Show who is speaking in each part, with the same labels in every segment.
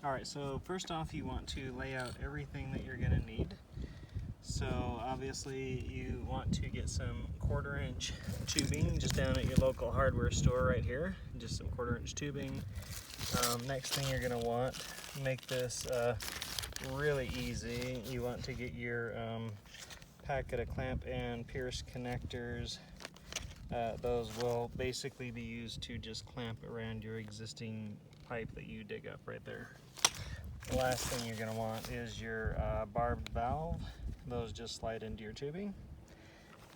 Speaker 1: Alright, so first off you want to lay out everything that you're going to need. So obviously you want to get some 1/4 inch tubing just down at your local hardware store right here. Just some 1/4 inch tubing. Next thing you're going to want, make this really easy. You want to get your packet of clamp and pierce connectors. Those will basically be used to just clamp around your existing pipe that you dig up right there. The last thing you're going to want is your barbed valve. Those just slide into your tubing.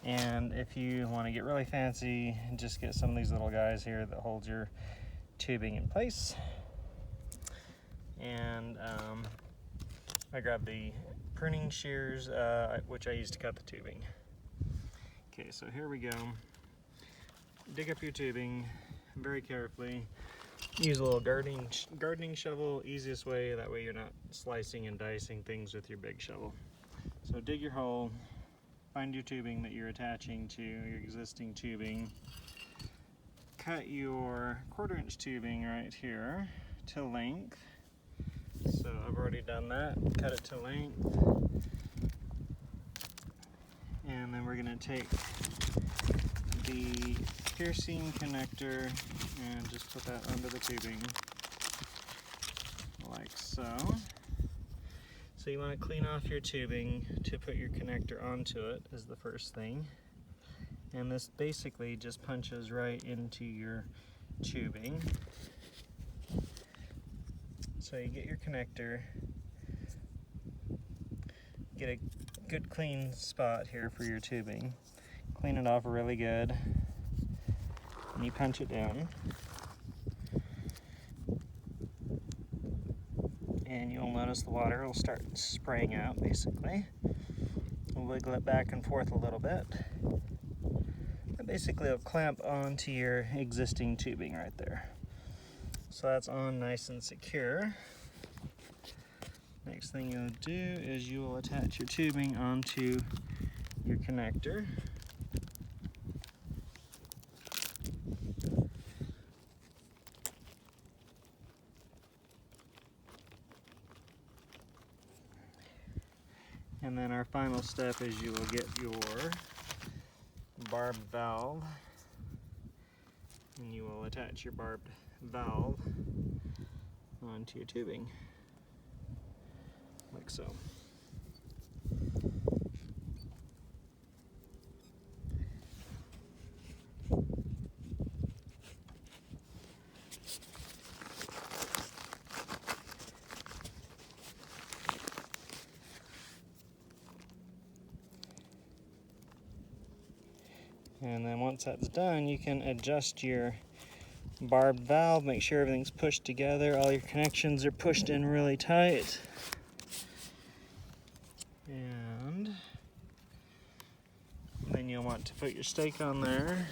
Speaker 1: And if you want to get really fancy, just get some of these little guys here that hold your tubing in place. And I grabbed the pruning shears, which I use to cut the tubing. Okay, so here we go. Dig up your tubing very carefully. Use a little gardening shovel, easiest way, that way you're not slicing and dicing things with your big shovel. So dig your hole, find your tubing that you're attaching to your existing tubing, cut your 1/4 inch tubing right here to length. So I've already done that, cut it to length. And then we're going to take the piercing connector and just put that under the tubing like so. So you want to clean off your tubing to put your connector onto it is the first thing. And this basically just punches right into your tubing. So you get your connector, get a good clean spot here for your tubing, clean it off really good, and you punch it down. And you'll notice the water will start spraying out basically. We'll wiggle it back and forth a little bit. And basically it'll clamp onto your existing tubing right there. So that's on nice and secure. Next thing you'll do is you will attach your tubing onto your connector. And then our final step is you will get your barbed valve, and you will attach your barbed valve onto your tubing, like so. And then once that's done, you can adjust your barbed valve, make sure everything's pushed together, all your connections are pushed in really tight. And then you'll want to put your stake on there.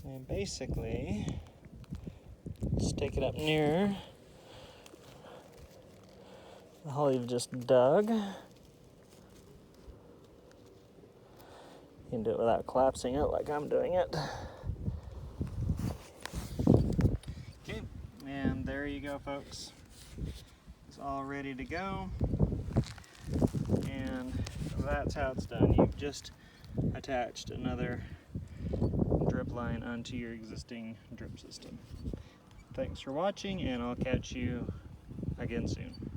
Speaker 1: And basically, stake it up near the hole you've just dug. You can do it without collapsing it like I'm doing it. Okay, and there you go, folks. It's all ready to go. And that's how it's done. You've just attached another drip line onto your existing drip system. Thanks for watching, and I'll catch you again soon.